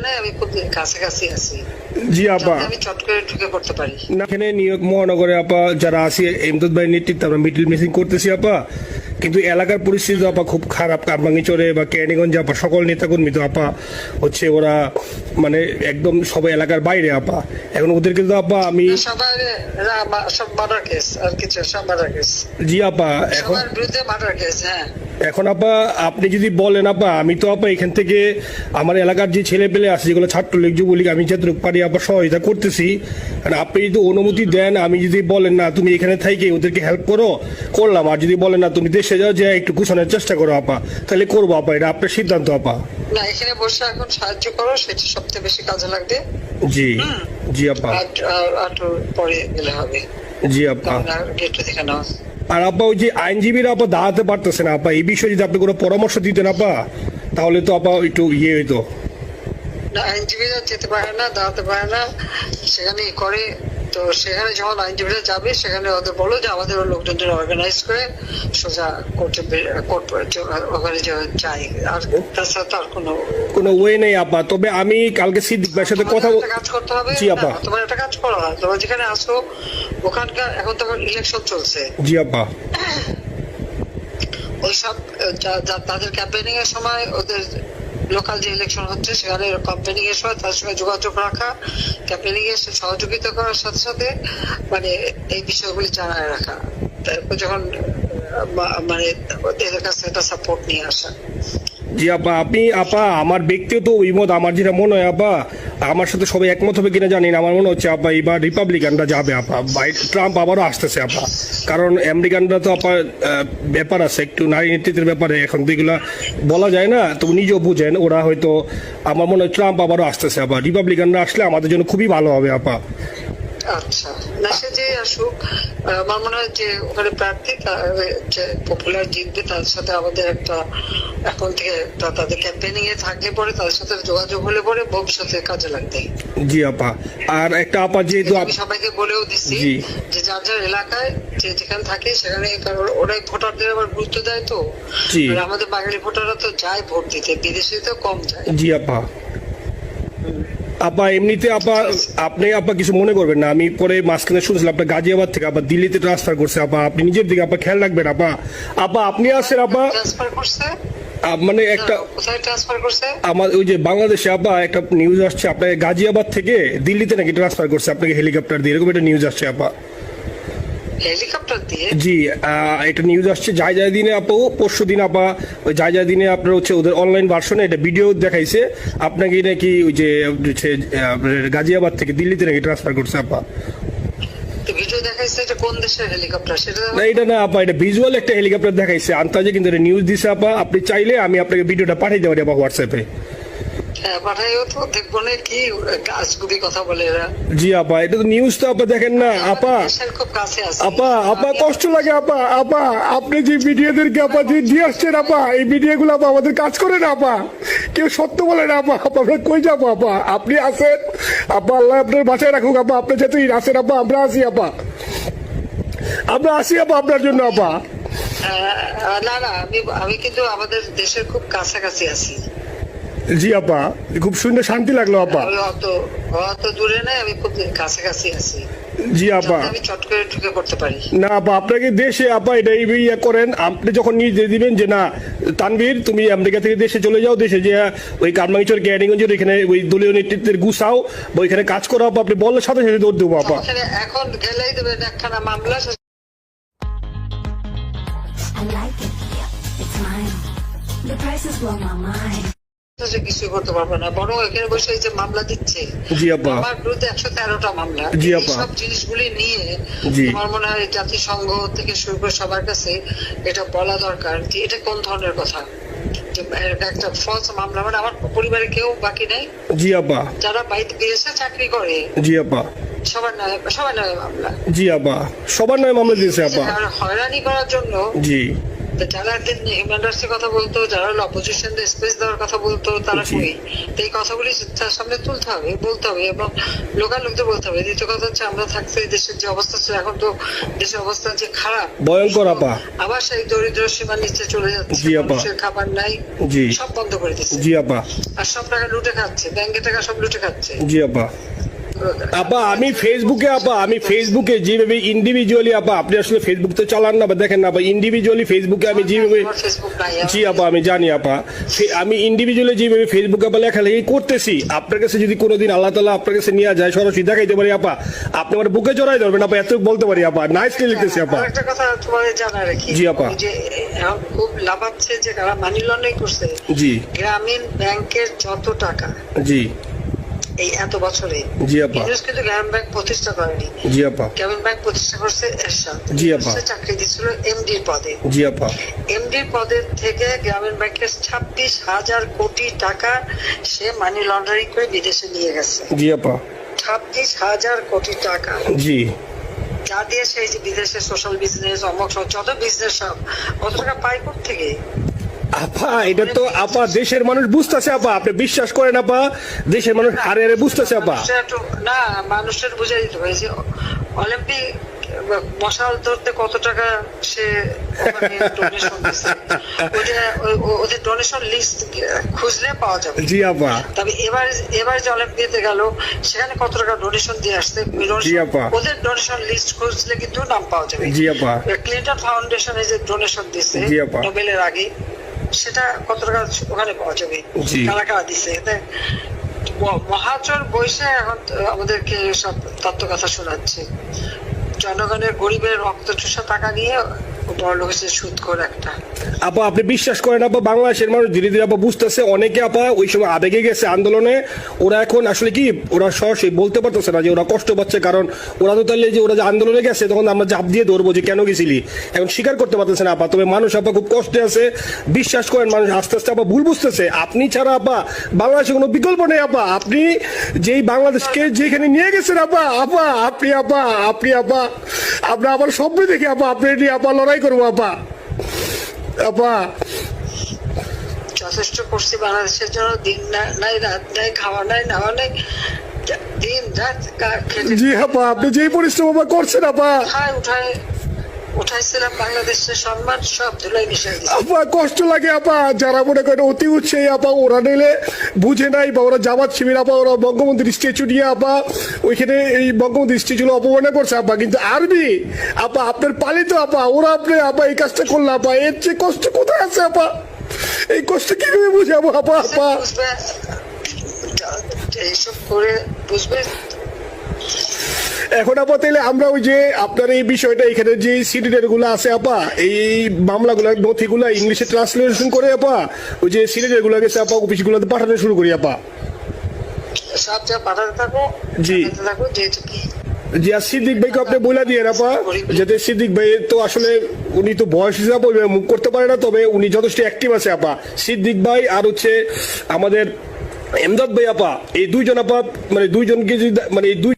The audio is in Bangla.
নাই, আমি খুব কাছাকাছি আছি। জি আপা, আমি চট করে ঢুকে পড়তে পারি না এখানে নিউ ইয়র্ক মহানগরে আপা যারা আছে এমদাদ ভাইয়ের নেতৃত্বে আমরা মিডিল মিসিং করতেছি আপা, কিন্তু এলাকার পরিস্থিতি আপা খুব খারাপ। কারবাঙ্গিচরে বা ক্যানিগঞ্জে আপা সকল নেতাকর্মী তো আপা হচ্ছে ওরা মানে একদম সবাই এলাকার বাইরে আপা। এখন ওদেরকে তো আপা আমি সবার সব মার্ডার কেস আর কিছু, সব মার্ডার কেস। জি আপা, এখন সবার বিরুদ্ধে মার্ডার কেস। হ্যাঁ, এখন আপা আপনি যদি বলেন আপা, আমি তো আপা এখান থেকে আমার এলাকার যে ছেলে পেলে আছে যেগুলো ছাত্রলীগ যুবলীগ আমি যতটুকু পারি আপা সহায়তা করতেছি। আর আপনি যদি অনুমতি দেন, আমি যদি বলেন না তুমি এখানে থেকে ওদেরকে হেল্প করো, করলাম। আর যদি বলেন না তুমি দেশে যাও, যে একটু গুছানোর চেষ্টা করো আপা, তাহলে করবো আপা, এটা আপনার সিদ্ধান্ত আপা। না এখানে বসে এখন সাহায্য করো, সেটা সবচেয়ে বেশি কাজে লাগবে। জি জি আপা, আর পরে গেলে হবে। জি আপা। গেট দেখে নাও। আর আপা ওই যে আইনজীবীরা আপা দাঁড়াতে পারতেছে না আপা, এই বিষয়ে যদি আপনি কোনো পরামর্শ দিতেন আপা, তাহলে তো আপা একটু ইয়ে হইতো। না আইনজীবীরা যেতে পারে না, দাঁড়াতে পারে না, সেখানে করে। তো সেখানে যখন আইনজীবীরা যাবে, সেখানে ওদের বলো যে আমাদের লোকজনদের অর্গানাইজ করে সোজা ওখানে যাই। আর তাছাড়া তো আর কোনো ওয়ে নেই আপা। তবে আমি কালকে সিদ্দিক ভাইয়ের সাথে কথা কাজ করতে হবে। জি আপা। তোমার একটা কাজ করো, তোমরা যেখানে আসো ওখানকার এখন তো ইলেকশন চলছে। জি আপা। ওইসব তাদের ক্যাম্পেনিং এর সময় ওদের লোকাল যে ইলেকশন হচ্ছে সেখানে ক্যাম্পেনিং এর সময় তার সঙ্গে যোগাযোগ রাখা, ক্যাম্পেনিং এর সহযোগিতা করার সাথে সাথে মানে এই বিষয়গুলি জানায় রাখা। তারপর যখন মানে ওদের কাছে একটা সাপোর্ট নিয়ে আসা। জি আপা, আপনি আপা আমার ব্যক্তিগত অভিমত, আমার যেটা মনে হয় আপা, আমার সাথে সবাই একমত হবে কিনা জানি না, আমার মনে হচ্ছে আপা এবার রিপাবলিকানরা যাবে আপা, ট্রাম্প আবারও আসতেছে আপা। কারণ আমেরিকানরা তো আপা ব্যাপার আছে একটু নারী নেতৃত্বের ব্যাপারে, এখন তো এগুলা বলা যায় না, তো নিজেও বুঝেন ওরা হয়তো, আমার মনে হয় ট্রাম্প আবারও আসতেছে আপা। রিপাবলিকানরা আসলে আমাদের জন্য খুবই ভালো হবে আপা। আচ্ছা, না সে যে আসুক, আমার মনে হয় যে ওখানে প্রার্থী যে পপুলার জিতবে, তার সাথে আমাদের একটা এখন থেকে তাদের ক্যাম্পেনিং এ থাকলে পরে তাদের সাথে যোগাযোগ হলে পরে ভবিষ্যতে কাজে লাগবে। জি আপা। আর একটা আপা যেহেতু আমি সবাইকে বলেও দিচ্ছি যে যার যার এলাকায় যে যেখানে থাকে সেখানে, কারণ ওরাই ভোটারদের আবার গুরুত্ব দেয়। তো আমাদের বাঙালি ভোটাররা তো যায় ভোট দিতে, বিদেশে তো কম যায়। জি আপা। আপা এমনিতে আপা আপনি আপা কিছু মনে করবেন না, আমি পরে মাঝখানে শুনছিলাম আপনার গাজিয়াবাদ থেকে আপা দিল্লিতে ট্রান্সফার করছে আপা, আপনি নিজের দিকে আপা খেয়াল রাখবেন আপা। আপা আপনি আসেন আপা, ট্রান্সফার করছে মানে একটা কোথায় ট্রান্সফার করছে? আমার ওই যে বাংলাদেশে আপা একটা নিউজ আসছে আপনাকে গাজিয়াবাদ থেকে দিল্লিতে নাকি ট্রান্সফার করছে আপনাকে হেলিকপ্টার দিয়ে, এরকম একটা নিউজ আসছে আপা। হেলিকপ্টার দিয়ে? জি, এটা নিউজ আসছে যায় যায় দিনে আপা, পরশু দিন আপা, ওই যায় যায় দিনে আপনার হচ্ছে ওদের অনলাইন ভার্সনে এটা ভিডিও দেখাইছে আপনাকে নাকি ওই যে গাজিয়াবাদ থেকে দিল্লিতে নাকি ট্রান্সফার করছে আপা। ভিডিও দেখাইছে, এটা কোন দেশের হেলিকপ্টার সেটা? না এটা না আপা, এটা ভিজুয়াল একটা হেলিকপ্টার দেখাইছে আন্তাজে, কিন্তু এটা নিউজ দিছে আপা। আপনি চাইলে আমি আপনাকে ভিডিওটা পাঠিয়ে দেবো আপা হোয়াটসঅ্যাপে। হ্যাঁ পাঠাইও তো, দেখবো না কি গাছগুলি কথা বলে এরা। জি আপা, এটা তো নিউজ তো আপা, দেখেন না আপা। খুব কাছে আছে আপা, আপা কষ্ট লাগে আপা। আপা আপনি যে ভিডিওদেরকে আপা যে দিয়ে আসছেন আপা, এই ভিডিও গুলো আপা আমাদের কাজ করে না আপা, কেউ সত্য বলে না আপা। আপা আমরা কই যাবো আপা, আপনি আসেন আপা, আল্লাহ আপনার বাঁচায় রাখুক আপা, আপনি যেহেতু আসেন আপা, আমরা আসি আপা, আমরা আসি আপা আপনার জন্য আপা। না না, আমি কিন্তু আমাদের দেশের খুব কাছাকাছি আছি। জি আপা, খুব শুনে শান্তি লাগলো আপা। অত দূরে নাই, আমি খুব কাছাকাছি আছি। জি আপা, আমি চট করে ঢুকে পড়তে পারি না আপা আপনাকে দেশে আপা এটা ইয়ে করেন, আপনি যখন নিয়ে দিবেন যে না তানভীর তুমি আমেরিকা থেকে দেশে চলে যাও, দেশে যে ওই কারমাঙ্গিচর ক্যানিগঞ্জের এখানে ওই দলীয় নেতৃত্বের গুছাও বা ওইখানে কাজ করো আপা, আপনি বললে সাথে সাথে দৌড় দেবো আপা। এখন গেলেই দেবেন একখানা মামলা। কিছু করতে পারবো না, বরং এখানে বসে যে মামলা দিচ্ছে আমার বিরুদ্ধে 113টা মামলা। সব জিনিসগুলি নিয়ে আমার মনে হয় জাতিসংঘ থেকে শুরু করে সবার কাছে এটা বলা দরকার যে এটা কোন ধরনের কথা, একটা ফলস মামলা। মানে আমার পরিবারে কেউ বাকি নেই। জি আপা। যারা বাইরে বিদেশে চাকরি করে। জি আপা। সবার নয় মামলা। জি আপা, সবার নয় মামলা দিয়েছে আপা। হয়রানি করার জন্য। জি। যারা একদিন হিউম্যান রাইটস এর কথা বলতো, যারা অপোজিশন স্পেস দেওয়ার কথা বলতো, তারা কই? তো এই কথাগুলি তার সামনে তুলতে হবে, বলতে হবে, এবং লোকাল লোকদের বলতে হবে। দ্বিতীয় কথা হচ্ছে, আমরা থাকতে দেশের যে অবস্থা ছিল, এখন তো দেশের অবস্থা যে খারাপ, ভয়ঙ্কর আপা। আবার সেই দরিদ্র সীমার নিচে চলে যাচ্ছে, জি আপা। মানুষের খাবার নাই, জি। সব বন্ধ করে দিচ্ছে। জি আপা। আর সব টাকা লুটে খাচ্ছে, ব্যাংকের টাকা সব লুটে খাচ্ছে। জি আপা। আপা আমি ফেসবুকে যেভাবে ইন্ডিভিজুয়ালি, আপা আপনি আসলে ফেসবুক তো চালান না বা দেখেন না, আপা ইন্ডিভিজুয়ালি ফেসবুকে আমি যেভাবে, ফেসবুক নাই। জি আপা আমি জানি আপা, আমি ইন্ডিভিজুয়ালি যেভাবে ফেসবুকে আপা লেখালেখি করতেছি, আপনার কাছে যদি কোনোদিন আল্লাহ তাআলা আপনার কাছে নিয়ে যায়, সরাসরি দেখাইতে পারি আপা, আপনি আমার বুকে জড়াই ধরবেন আপা, এত বলতে পারি আপা। নাইসলি লিখতেছি আপা। একটা কথা তোমাদের জানা রাখি, জি আপা। যে এখন খুব লাভ হচ্ছে যে যারা মানি লন্ডারিং করছে, জি। গ্রামীণ ব্যাংকের যত টাকা জি। এই এত বছরে, জি আপা। কিন্তু গ্রামীণ ব্যাংক প্রতিষ্ঠা করেনি। জি আপা। গ্রামীণ ব্যাংক প্রতিষ্ঠা করছে এরশাদ। জি আপা। সে চাকরি দিচ্ছিল এমডির পদে। জি আপা। এমডির পদের থেকে গ্রামীণ ব্যাংকের 26,000 কোটি টাকা সে মানি লন্ডারিং করে বিদেশে নিয়ে গেছে। জি আপা। 26,000 কোটি টাকা। জি। যা দিয়ে সেই যে বিদেশে সোশ্যাল বিজনেস, অমক যত বিজনেস, সব কত টাকা পায় থেকে। আপা এটা তো আপা দেশের মানুষ বুঝতেছে আপা, আপনি বিশ্বাস করেন আপা, দেশের মানুষ হারে হারে বুঝতেছে আপা। না, মানুষের বুঝাই দিতে হবে যে অলিম্পিক মশাল ধরতে কত টাকা সে ডোনেশন দিচ্ছে, ওদের ডোনেশন লিস্ট খুঁজলে পাওয়া যাবে। জি আপা। তবে এবার যে অলিম্পিয়াতে গেল, সেখানে কত টাকা ডোনেশন দিয়ে আসছে, জি আপা। ওদের ডোনেশন লিস্ট খুঁজলে কিন্তু নাম পাওয়া যাবে। জি আপা। ক্লিন্টন ফাউন্ডেশনে যে ডোনেশন দিচ্ছে জি আপা। নোবেলের আগে, সেটা কত টাকা ওখানে পাওয়া যাবে, জি। কারা কারা দিচ্ছে। মহাচর বৈশে এখন আমাদেরকে সব তত্ত্ব কথা শোনাচ্ছে, জনগণের গরিবের রক্ত চুষা টাকা নিয়ে বড় লোক হচ্ছে সুদখোর একটা। আপা আপনি বিশ্বাস করেন আপা, বাংলাদেশের মানুষ ধীরে ধীরে আপা বুঝতেছে, অনেকে আপা ওই সময় আবেগে গেছে আন্দোলনে, ওরা এখন আসলে কি, ওরা সরাসরি বলতে পারতেছে না যে ওরা কষ্ট পাচ্ছে, কারণ ওরা তো তাহলে যে ওরা যে আন্দোলনে গেছে, তখন আমরা চাপ দিয়ে ধরবো যে কেন গেছিলি, এখন স্বীকার করতে পারতেছে না আপা। তবে মানুষ আপা খুব কষ্টে আছে, বিশ্বাস করেন, মানুষ আস্তে আস্তে আপা ভুল বুঝতেছে। আপনি ছাড়া আপা বাংলাদেশে কোনো বিকল্প নেই আপা, আপনি যেই বাংলাদেশকে যেখানে নিয়ে গেছেন আপা, আপনি আমরা আবার স্বপ্ন দেখি আপা, আপনি নিয়ে আপা লড়াই করবো আপা। আপা যথেষ্ট করছি বাংলাদেশের জন্য, দিন নাই রাত নাই, খাওয়া নাই নাওয়া নাই, দিন রাত জি আপা, আপনি যেই পরিশ্রম আপা করছেন আপা, উঠাইছিলাম বাংলাদেশের সম্মান সব ধুলাই মিশাই দিয়েছে। আপা কষ্ট লাগে আপা, যারা মনে করেন অতি উৎসাহী আপা, ওরা নিলে বুঝে নাই, বা ওরা জামাত শিবির আপা, ওরা বঙ্গবন্ধুর স্ট্যাচু নিয়ে আপা ওইখানে এই বঙ্গবন্ধুর স্ট্যাচু অপমানে করছে আপা, কিন্তু আর্মি আপা আপনার পালিত আপা, ওরা আপনি আপা এই কাজটা করলে আপা, এর চেয়ে কষ্ট কোথায় আছে আপা? এই কষ্ট কিভাবে বুঝাবো আপা? এইসব করে বুঝবে। এখন আপা তাইলে আমরা ওই যে আপনার এই বিষয়টা, এখানে যে সিডিডের গুলো আছে আপা, এই মামলাগুলো নথিগুলো ইংলিশে ট্রান্সলেশন করে আপা, ওই যে সিডিডের গুলো গেছে আপা অফিসগুলোতে পাঠাতে শুরু করি আপা। সব যা পাঠাতে থাকো, জি। যেহেতু কি জি, আর সিদ্দিক ভাইকে আপনি বলে দিয়ে আপা, যাতে সিদ্দিক ভাই তো আসলে উনি তো বয়স হিসাবে মুখ করতে পারে না, তবে উনি যথেষ্ট অ্যাক্টিভ আছে আপা। সিদ্দিক ভাই আর হচ্ছে আমাদের এমদাদ ভাই আপা, এই দুইজন আপা, মানে দুইজনকে যদি মানে এই দুই